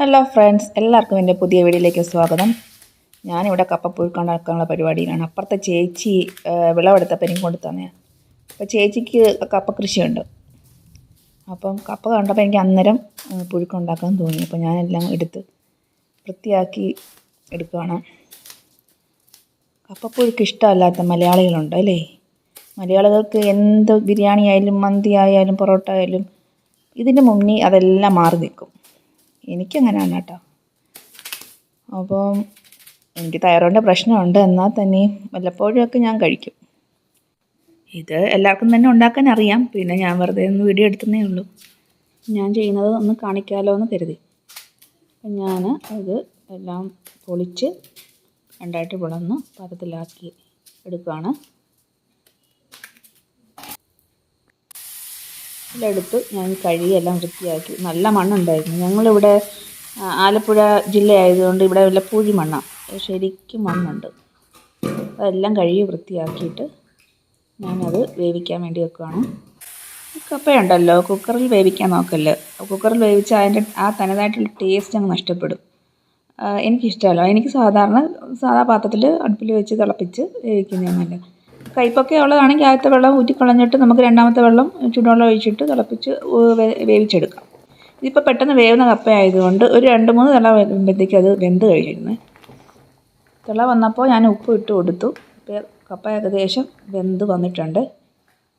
Hello friends, എല്ലാവർക്കും എൻ്റെ പുതിയ വീഡിയോയിലേക്ക് സ്വാഗതം. ഞാനിവിടെ കപ്പപ്പുഴുക്കുണ്ടാക്കാനുള്ള പരിപാടിയിലാണ്. അപ്പുറത്തെ ചേച്ചി വിളവെടുത്തപ്പോൾ എനിക്ക് കൊണ്ടു തന്നെ. അപ്പോൾ ചേച്ചിക്ക് കപ്പ കൃഷിയുണ്ട്. അപ്പം കപ്പ കണ്ടപ്പോൾ എനിക്ക് അന്നേരം പുഴുക്കുണ്ടാക്കാൻ തോന്നി. അപ്പോൾ ഞാനെല്ലാം എടുത്ത് വൃത്തിയാക്കി എടുക്കുകയാണ്. കപ്പപ്പുഴുക്ക് ഇഷ്ടമല്ലാത്ത മലയാളികളുണ്ട് അല്ലേ? മലയാളികൾക്ക് എന്ത് ബിരിയാണി ആയാലും മന്തി ആയാലും പൊറോട്ട ആയാലും ഇതിൻ്റെ മുന്നിൽ അതെല്ലാം മാറി നിൽക്കും. എനിക്കങ്ങനെയാണ് കേട്ടോ. അപ്പം എനിക്ക് തൈറോയിഡിൻ്റെ പ്രശ്നമുണ്ട്, എന്നാൽ തന്നെയും വല്ലപ്പോഴുമൊക്കെ ഞാൻ കഴിക്കും. ഇത് എല്ലാവർക്കും തന്നെ ഉണ്ടാക്കാൻ അറിയാം. പിന്നെ ഞാൻ വെറുതെ ഒന്ന് വീഡിയോ എടുത്തതേ ഉള്ളൂ. ഞാൻ ചെയ്യുന്നത് ഒന്ന് കാണിക്കാമല്ലോ എന്ന് കരുതി. അപ്പം ഞാൻ ഇത് എല്ലാം പൊളിച്ച് രണ്ടായിട്ട് പിളർന്ന് പാത്രത്തിലാക്കി എടുക്കുകയാണ്. ഇതിലെടുത്ത് ഞാൻ കഴുകിയെല്ലാം വൃത്തിയാക്കി. നല്ല മണ്ണുണ്ടായിരുന്നു. ഞങ്ങളിവിടെ ആലപ്പുഴ ജില്ലയായതുകൊണ്ട് ഇവിടെ വല്ലപ്പൂഴി മണ്ണാണ്, ശരിക്കും മണ്ണുണ്ട്. അതെല്ലാം കഴുകി വൃത്തിയാക്കിയിട്ട് ഞാനത് വേവിക്കാൻ വേണ്ടി വെക്കുകയാണ്. കപ്പയുണ്ടല്ലോ, കുക്കറിൽ വേവിക്കാൻ നോക്കല്ല്. കുക്കറിൽ വേവിച്ചാൽ അതിൻ്റെ ആ തനതായിട്ടുള്ള ടേസ്റ്റ് അങ്ങ് നഷ്ടപ്പെടും. എനിക്കിഷ്ടമല്ല. എനിക്ക് സാധാ പാത്രത്തിൽ അടുപ്പിൽ വെച്ച് തിളപ്പിച്ച് വേവിക്കുന്നതാണ് നല്ലത്. കയ്പ്പൊക്കെ ഉള്ളതാണെങ്കിൽ ആദ്യത്തെ വെള്ളം ഊറ്റിക്കളഞ്ഞിട്ട് നമുക്ക് രണ്ടാമത്തെ വെള്ളം ചൂടുവെള്ളം ഒഴിച്ചിട്ട് തിളപ്പിച്ച് വേവിച്ചെടുക്കാം. ഇതിപ്പോൾ പെട്ടെന്ന് വേവുന്ന കപ്പ ആയതുകൊണ്ട് ഒരു 2-3 തിള വരുമ്പോഴത്തേക്കും അത് വെന്ത് കഴിഞ്ഞിരുന്നു. തിള വന്നപ്പോൾ ഞാൻ ഉപ്പ് ഇട്ട് കൊടുത്തു. ഇപ്പോൾ കപ്പ ഏകദേശം വെന്ത് വന്നിട്ടുണ്ട്.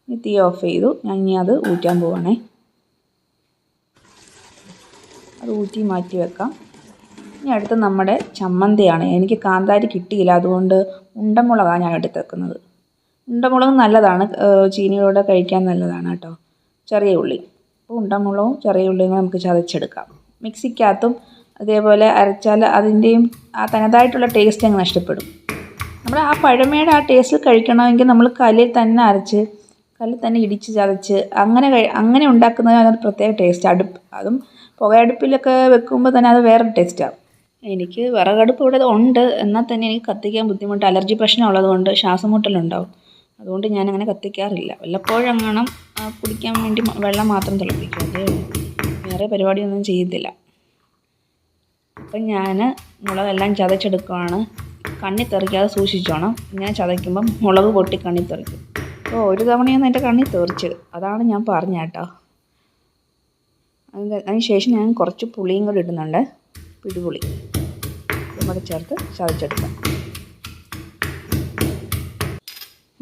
ഇനി തീ ഓഫ് ചെയ്തു. ഞാൻ ഇനി അത് ഊറ്റാൻ പോവുകയാണേ. അത് ഊറ്റി മാറ്റി വെക്കാം. ഇനി അടുത്ത് നമ്മുടെ ചമ്മന്തിയാണ്. എനിക്ക് കാന്താരി കിട്ടിയില്ല, അതുകൊണ്ട് ഉണ്ടമുളകാണ് ഞാൻ എടുത്തേക്കുന്നത്. ഉണ്ടമുളകും നല്ലതാണ്, ചീനിയോടെ കഴിക്കാൻ നല്ലതാണ് കേട്ടോ. ചെറിയ ഉള്ളി, അപ്പോൾ ഉണ്ടമുളകും ചെറിയ ഉള്ളിയും നമുക്ക് ചതച്ചെടുക്കാം. മിക്സിക്കകത്തും അതേപോലെ അരച്ചാൽ അതിൻ്റെയും ആ തനതായിട്ടുള്ള ടേസ്റ്റ് അങ്ങ് നഷ്ടപ്പെടും. നമ്മൾ ആ പഴമയുടെ ആ ടേസ്റ്റിൽ കഴിക്കണമെങ്കിൽ നമ്മൾ കല്ലിൽ തന്നെ അരച്ച് കല്ലിൽ തന്നെ ഇടിച്ച് ചതച്ച് അങ്ങനെ ഉണ്ടാക്കുന്നതിന് അതിനൊരു പ്രത്യേക ടേസ്റ്റ്. അതും പുകയടുപ്പിലൊക്കെ വെക്കുമ്പോൾ തന്നെ അത് വേറൊരു ടേസ്റ്റാണ്. എനിക്ക് വിറകടുപ്പ് ഇവിടെ ഉണ്ട്, എന്നാൽ തന്നെ എനിക്ക് കത്തിക്കാൻ ബുദ്ധിമുട്ട്. അലർജി പ്രശ്നം ഉള്ളതുകൊണ്ട് ശ്വാസം മുട്ടലുണ്ടാവും. അതുകൊണ്ട് ഞാനങ്ങനെ കത്തിക്കാറില്ല. വല്ലപ്പോഴെങ്ങാനും കുടിക്കാൻ വേണ്ടി വെള്ളം മാത്രം തിളപ്പിക്കും, അതേ ഉള്ളൂ. വേറെ പരിപാടിയൊന്നും ചെയ്യത്തില്ല. അപ്പം ഞാൻ മുളകെല്ലാം ചതച്ചെടുക്കുകയാണ്. കണ്ണി തെറിക്കാതെ സൂക്ഷിച്ചോണം. ഇങ്ങനെ ചതയ്ക്കുമ്പം മുളക് പൊട്ടി കണ്ണി തെറിക്കും. അപ്പോൾ ഒരു തവണയൊന്നും എൻ്റെ കണ്ണി തെറിച്ച്, അതാണ് ഞാൻ പറഞ്ഞ കേട്ടോ. അതിന് ശേഷം ഞാൻ കുറച്ച് പുളിയും കൂടി ഇടുന്നുണ്ട്, പിടിപുളി. ഇതും കൂടെ ചേർത്ത് ചതച്ചെടുക്കാം.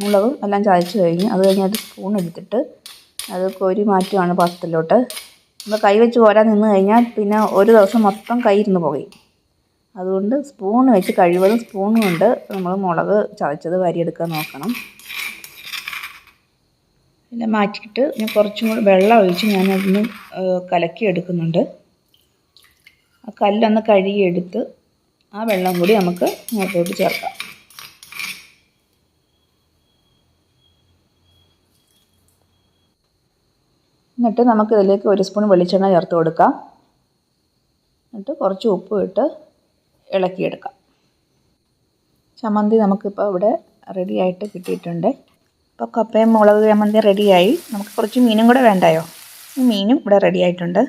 മുളകും എല്ലാം ചതച്ച് കഴിഞ്ഞ് അത് കഴിഞ്ഞ് ഒരു സ്പൂൺ എടുത്തിട്ട് അത് കോരി മാറ്റുകയാണ് പാത്രത്തിലോട്ട്. നമ്മൾ കൈ വെച്ച് കോരാൻ നിന്ന് കഴിഞ്ഞാൽ പിന്നെ ഒരു ദിവസം മൊത്തം കൈ ഇരുന്ന് പോകും. അതുകൊണ്ട് സ്പൂൺ വെച്ച് കഴിവതും സ്പൂൺ കൊണ്ട് നമ്മൾ മുളക് ചതച്ചത് വാരിയെടുക്കാൻ നോക്കണം. പിന്നെ മാറ്റിയിട്ട് ഞാൻ കുറച്ചും കൂടി വെള്ളം ഒഴിച്ച് ഞാനതൊന്ന് കലക്കി എടുക്കുന്നുണ്ട്. ആ കല്ലൊന്ന് കഴുകിയെടുത്ത് ആ വെള്ളം കൂടി നമുക്ക് മുളകോട്ട് ചേർക്കാം. എന്നിട്ട് നമുക്കിതിലേക്ക് 1 സ്പൂൺ വെളിച്ചെണ്ണ ചേർത്ത് കൊടുക്കാം. എന്നിട്ട് കുറച്ച് ഉപ്പ് ഇട്ട് ഇളക്കിയെടുക്കാം. ചമ്മന്തി നമുക്കിപ്പോൾ ഇവിടെ റെഡിയായിട്ട് കിട്ടിയിട്ടുണ്ട്. ഇപ്പോൾ കപ്പയും മുളക് ചമ്മന്തി റെഡിയായി. നമുക്ക് കുറച്ച് മീനും കൂടെ വേണ്ടായോ? ഈ മീനും ഇവിടെ റെഡിയായിട്ടുണ്ട്.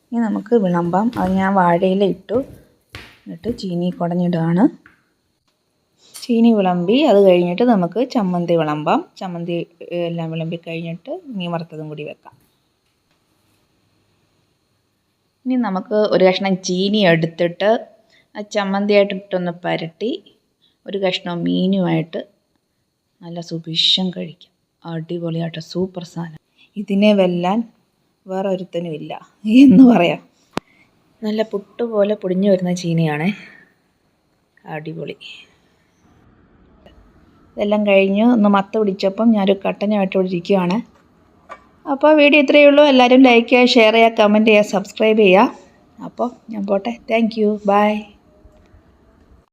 ഇനി നമുക്ക് വിളമ്പാം. അത് ഞാൻ വാഴയില ഇട്ടു. എന്നിട്ട് ചീനി കുടഞ്ഞിടുകയാണ്. ചീനി വിളമ്പി അത് കഴിഞ്ഞിട്ട് നമുക്ക് ചമ്മന്തി വിളമ്പാം. ചമ്മന്തി എല്ലാം വിളമ്പി കഴിഞ്ഞിട്ട് മീൻ വറുത്തതും കൂടി വെക്കാം. ഇനി നമുക്ക് ഒരു കഷ്ണം ചീനി എടുത്തിട്ട് ആ ചമ്മന്തിയായിട്ടിട്ടൊന്ന് പരട്ടി ഒരു കഷ്ണം മീനുമായിട്ട് നല്ല സുഭിക്ഷം കഴിക്കാം. അടിപൊളിയായിട്ട് സൂപ്പർ സാധനം. ഇതിനെ വെല്ലാൻ വേറെ ഒരുത്തനും ഇല്ല എന്ന് പറയാം. നല്ല പുട്ടുപോലെ പൊടിഞ്ഞു വരുന്ന ചീനിയാണ്. അടിപൊളി. ഇതെല്ലാം കഴിഞ്ഞ് ഒന്ന് മത്ത പിടിച്ചപ്പം ഞാനൊരു കട്ടനുമായിട്ട് ഇവിടെ ഇരിക്കുകയാണ്. അപ്പോൾ വീഡിയോ ഇത്രയേ ഉള്ളൂ. എല്ലാവരും ലൈക്ക് ചെയ്യുക, ഷെയർ ചെയ്യുക, കമൻറ്റ് ചെയ്യുക, സബ്സ്ക്രൈബ് ചെയ്യുക. അപ്പോൾ ഞാൻ പോട്ടെ. Thank you. ബൈ.